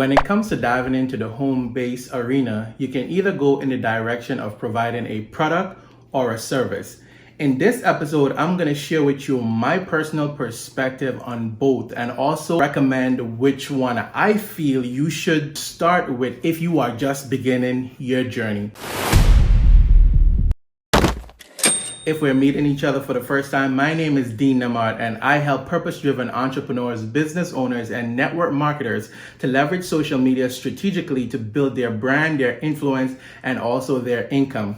When it comes to diving into the home-based arena, you can either go in the direction of providing a product or a service. In this episode, I'm going to share with you my personal perspective on both and also recommend which one I feel you should start with if you are just beginning your journey. If we're meeting each other for the first time, my name is Nembhard and I help purpose-driven entrepreneurs, business owners, and network marketers to leverage social media strategically to build their brand, their influence, and also their income.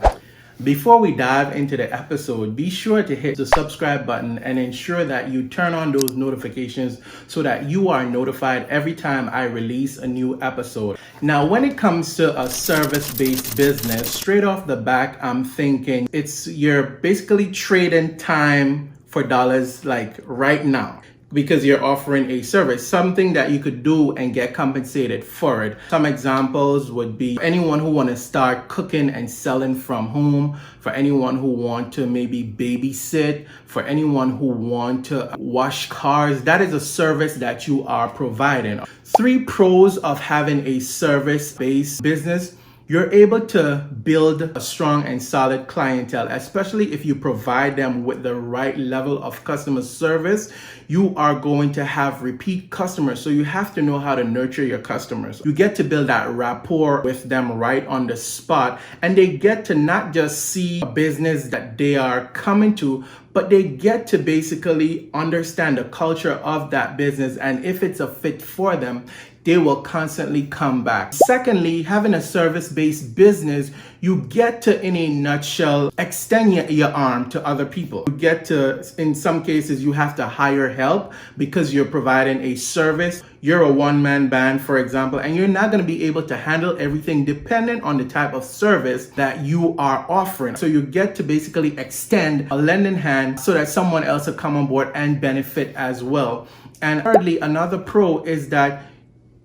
Before we dive into the episode, be sure to hit the subscribe button and ensure that you turn on those notifications so that you are notified every time I release a new episode. Now, when it comes to a service-based business, straight off the back, I'm thinking you're basically trading time for dollars like right now, because you're offering a service, something that you could do and get compensated for it. Some examples would be anyone who want to start cooking and selling from home, for anyone who want to maybe babysit, for anyone who want to wash cars. That is a service that you are providing. 3 pros of having a service-based business. You're able to build a strong and solid clientele, especially if you provide them with the right level of customer service. You are going to have repeat customers, so you have to know how to nurture your customers. You get to build that rapport with them right on the spot, and they get to not just see a business that they are coming to, but they get to basically understand the culture of that business, and if it's a fit for them, they will constantly come back. Secondly, having a service-based business, you get to, in a nutshell, extend your arm to other people. You get to, in some cases, you have to hire help because you're providing a service. You're a one-man band, for example, and you're not going to be able to handle everything dependent on the type of service that you are offering. So you get to basically extend a lending hand so that someone else will come on board and benefit as well. And thirdly, another pro is that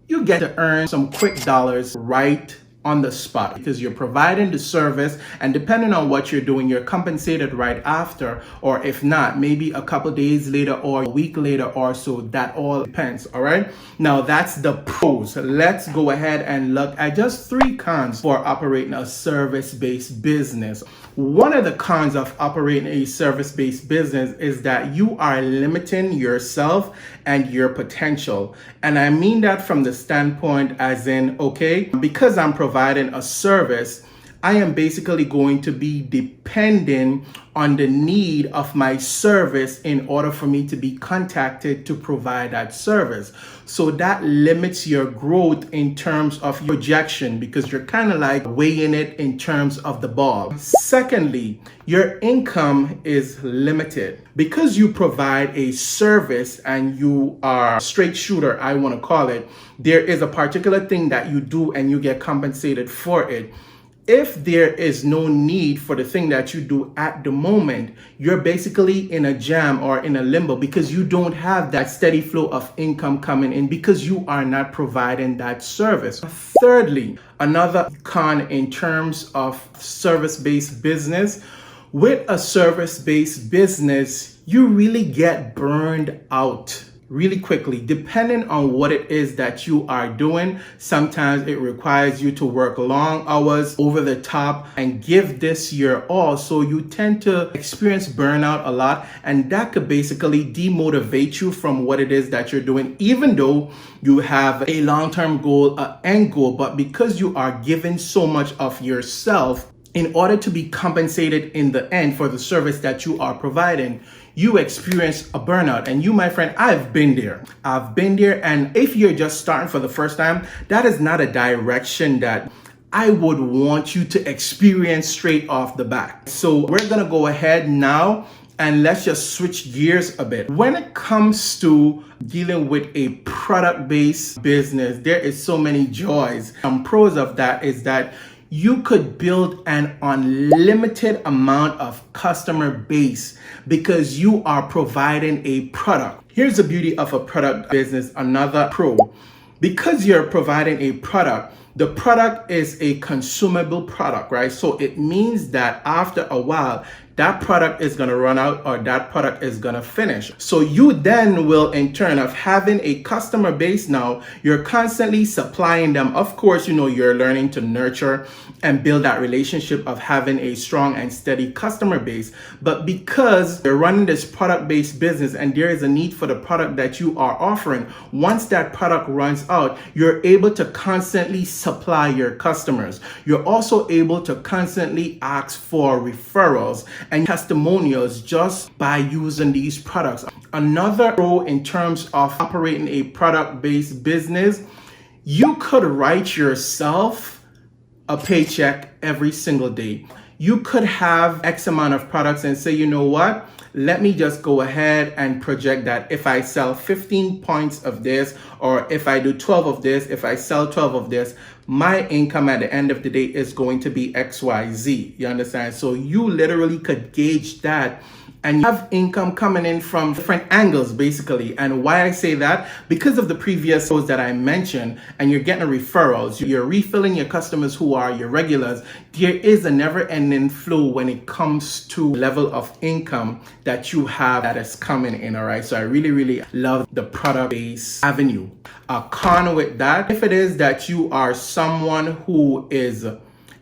you get to earn some quick dollars right on the spot because you're providing the service, and depending on what you're doing, you're compensated right after, or if not, maybe a couple days later or a week later or so. That all depends. All right. Now that's the pros. Let's go ahead and look at just 3 cons for operating a service-based business. One of the cons of operating a service-based business is that you are limiting yourself and your potential. And I mean that from the standpoint as in, okay, because I'm providing a service, I am basically going to be dependent on the need of my service in order for me to be contacted to provide that service. So that limits your growth in terms of your projection, because you're kind of like weighing it in terms of the ball. Secondly, your income is limited. Because you provide a service and you are a straight shooter, I want to call it, there is a particular thing that you do and you get compensated for it. If there is no need for the thing that you do at the moment, you're basically in a jam or in a limbo because you don't have that steady flow of income coming in because you are not providing that service. Thirdly, another con in terms of service-based business, with a service-based business, you really get burned out really quickly, depending on what it is that you are doing. Sometimes it requires you to work long hours, over the top, and give this your all. So you tend to experience burnout a lot, and that could basically demotivate you from what it is that you're doing, even though you have a long-term goal, an end goal. But because you are giving so much of yourself in order to be compensated in the end for the service that you are providing, you experience a burnout. And you, my friend, I've been there. And if you're just starting for the first time, that is not a direction that I would want you to experience straight off the bat. So we're going to go ahead now and let's just switch gears a bit. When it comes to dealing with a product-based business, there is so many joys. Some pros of that is that you could build an unlimited amount of customer base because you are providing a product. Here's the beauty of a product business, another pro. Because you're providing a product, the product is a consumable product, right? So it means that after a while, that product is going to run out or that product is going to finish. So you then will, in turn of having a customer base now, you're constantly supplying them. Of course, you're learning to nurture and build that relationship of having a strong and steady customer base. But because you're running this product-based business and there is a need for the product that you are offering, once that product runs out, you're able to constantly supply your customers. You're also able to constantly ask for referrals and testimonials just by using these products. Another pro in terms of operating a product-based business, you could write yourself a paycheck every single day. You could have X amount of products and say, you know what? Let me just go ahead and project that if I sell 15 points of this, or if I do 12 of this, if I sell 12 of this, my income at the end of the day is going to be XYZ. You understand? So you literally could gauge that and you have income coming in from different angles, basically. And why I say that, because of the previous shows that I mentioned, and you're getting referrals, you're refilling your customers who are your regulars. There is a never-ending flow when it comes to level of income that you have that is coming in, all right? So I really, really love the product-based avenue. A con with that, if it is that you are someone who is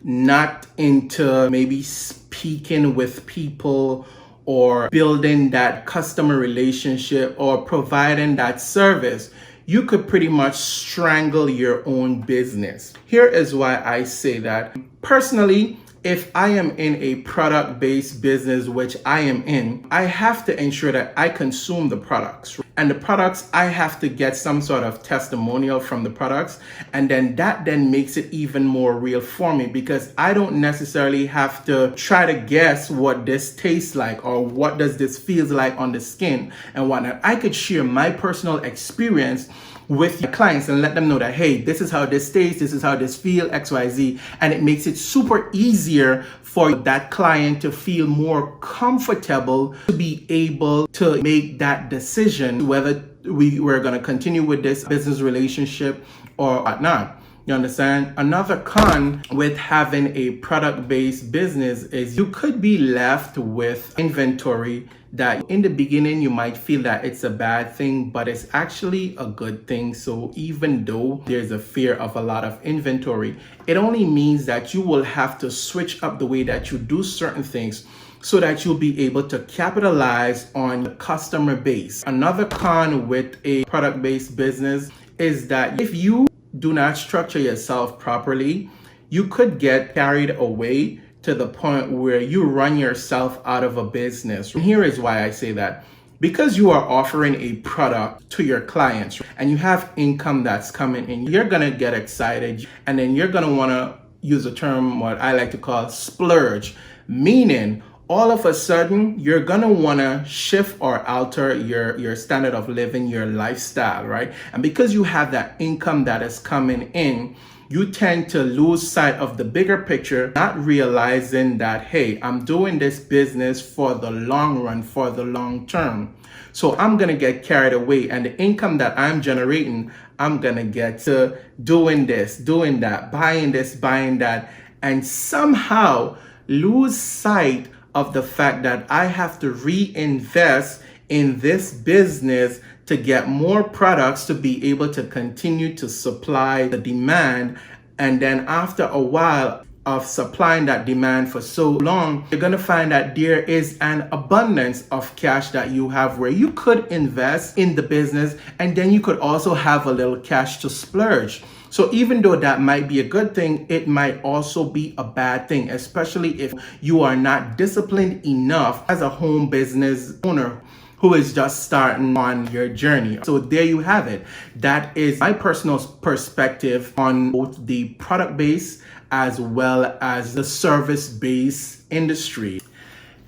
not into maybe speaking with people or building that customer relationship or providing that service, you could pretty much strangle your own business. Here is why I say that. Personally, if I am in a product-based business, which I am in, I have to ensure that I consume the products. And the products, I have to get some sort of testimonial from the products. And then that then makes it even more real for me, because I don't necessarily have to try to guess what this tastes like or what does this feels like on the skin and whatnot. I could share my personal experience with your clients and let them know that, hey, this is how this tastes, this is how this feels, XYZ. And it makes it super easier for that client to feel more comfortable to be able to make that decision whether we're going to continue with this business relationship or not. You understand? Another con with having a product-based business is you could be left with inventory that in the beginning you might feel that it's a bad thing, but it's actually a good thing. So even though there's a fear of a lot of inventory, it only means that you will have to switch up the way that you do certain things so that you'll be able to capitalize on the customer base. Another con with a product-based business is that if you do not structure yourself properly, you could get carried away to the point where you run yourself out of a business. And here is why I say that. Because you are offering a product to your clients and you have income that's coming in, you're gonna get excited and then you're gonna wanna use a term what I like to call splurge, meaning all of a sudden you're gonna wanna shift or alter your standard of living, your lifestyle, right? And because you have that income that is coming in, you tend to lose sight of the bigger picture, not realizing that, hey, I'm doing this business for the long run, for the long term. So I'm gonna get carried away, and the income that I'm generating, I'm gonna get to doing this, doing that, buying this, buying that, and somehow lose sight of the fact that I have to reinvest in this business to get more products to be able to continue to supply the demand. And then after a while of supplying that demand for so long, you're gonna find that there is an abundance of cash that you have where you could invest in the business, and then you could also have a little cash to splurge. So even though that might be a good thing, it might also be a bad thing, especially if you are not disciplined enough as a home business owner who is just starting on your journey. So there you have it. That is my personal perspective on both the product-based as well as the service-based industry.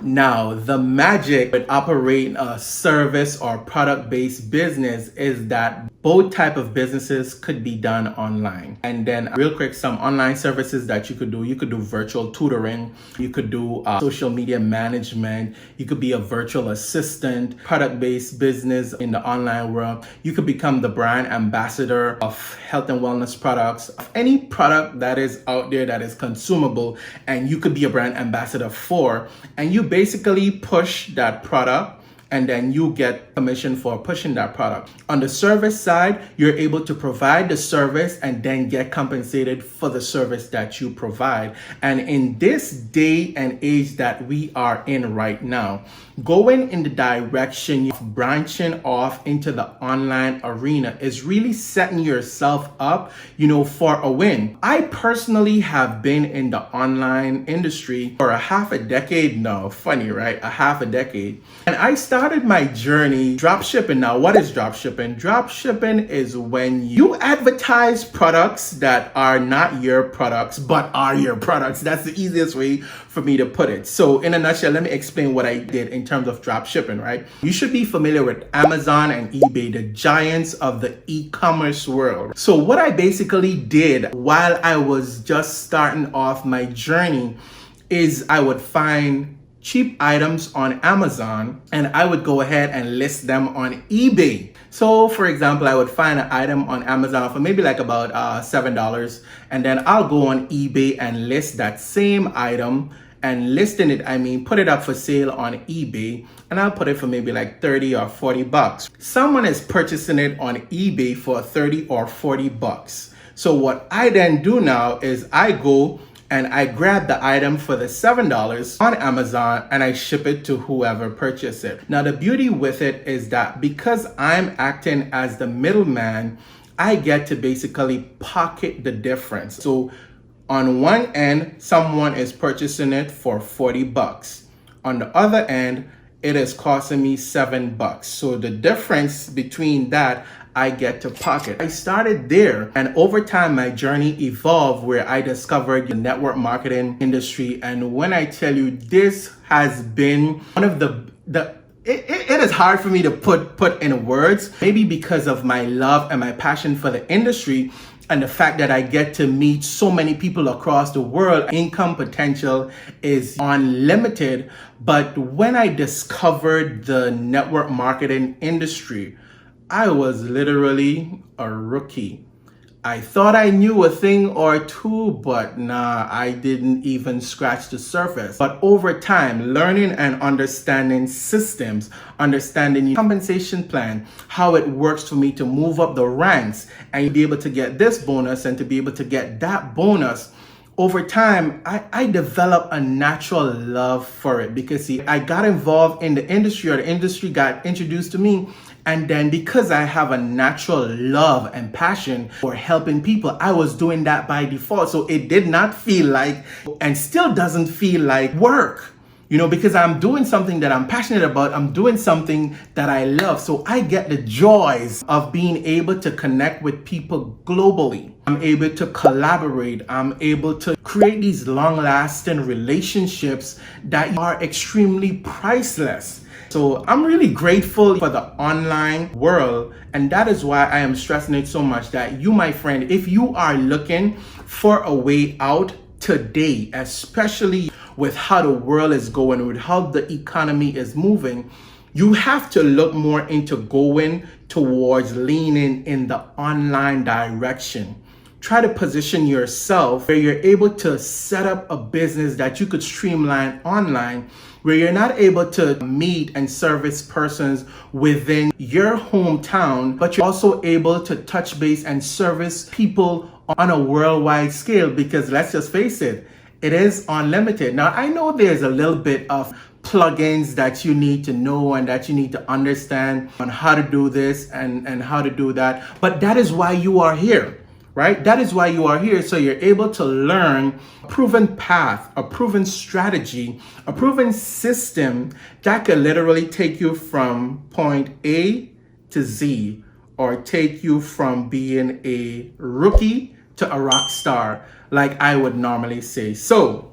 Now, the magic with operating a service or product-based business is that both type of businesses could be done online. And then real quick, some online services that you could do. You could do virtual tutoring. You could do social media management. You could be a virtual assistant, product-based business in the online world. You could become the brand ambassador of health and wellness products, of any product that is out there that is consumable, and you could be a brand ambassador for, and you basically push that product and then you get commission for pushing that product. On the service side, you're able to provide the service and then get compensated for the service that you provide. And in this day and age that we are in right now, going in the direction of branching off into the online arena is really setting yourself up, for a win. I personally have been in the online industry for a half a decade now. Funny, right? A half a decade. And I started my journey drop shipping. Now, what is drop shipping? Drop shipping is when you advertise products that are not your products, but are your products. That's the easiest way for me to put it. So in a nutshell, let me explain what I did in terms of drop shipping, right? You should be familiar with Amazon and eBay, the giants of the e-commerce world. So what I basically did while I was just starting off my journey is I would find cheap items on Amazon and I would go ahead and list them on eBay. So for example, I would find an item on Amazon for maybe like about $7, and then I'll go on eBay and list that same item. And listing it, put it up for sale on eBay, and I'll put it for maybe like 30 or 40 bucks. Someone is purchasing it on eBay for 30 or 40 bucks. So what I then do now is I go and I grab the item for the $7 on Amazon and I ship it to whoever purchased it. Now, the beauty with it is that because I'm acting as the middleman, I get to basically pocket the difference. So on one end, someone is purchasing it for 40 bucks. On the other end, it is costing me $7. So the difference between that, I get to pocket. I started there, and over time, my journey evolved where I discovered the network marketing industry. And when I tell you, this has been one of it is hard for me to put in words, maybe because of my love and my passion for the industry and the fact that I get to meet so many people across the world. Income potential is unlimited. But when I discovered the network marketing industry, I was literally a rookie. I thought I knew a thing or two, but nah, I didn't even scratch the surface. But over time, learning and understanding systems, understanding compensation plan, how it works for me to move up the ranks and be able to get this bonus and to be able to get that bonus, over time, I developed a natural love for it because see, I got involved in the industry, or the industry got introduced to me. And then because I have a natural love and passion for helping people, I was doing that by default. So it did not feel like, and still doesn't feel like work, because I'm doing something that I'm passionate about. I'm doing something that I love. So I get the joys of being able to connect with people globally. I'm able to collaborate. I'm able to create these long-lasting relationships that are extremely priceless. So I'm really grateful for the online world, and that is why I am stressing it so much that you, my friend, if you are looking for a way out today, especially with how the world is going, with how the economy is moving, you have to look more into going towards leaning in the online direction. Try to position yourself where you're able to set up a business that you could streamline online, where you're not able to meet and service persons within your hometown, but you're also able to touch base and service people on a worldwide scale, because let's just face it, it is unlimited. Now, I know there's a little bit of plugins that you need to know and that you need to understand on how to do this and how to do that, but that is why you are here. Right? That is why you are here. So you're able to learn a proven path, a proven strategy, a proven system that could literally take you from point A to Z, or take you from being a rookie to a rock star, like I would normally say. So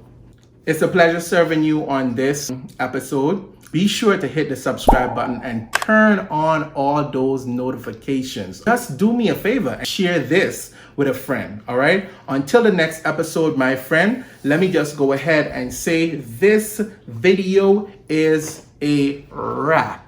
it's a pleasure serving you on this episode. be sure to hit the subscribe button and turn on all those notifications. Just do me a favor and share this with a friend, all right? Until the next episode, my friend, let me just go ahead and say this video is a wrap.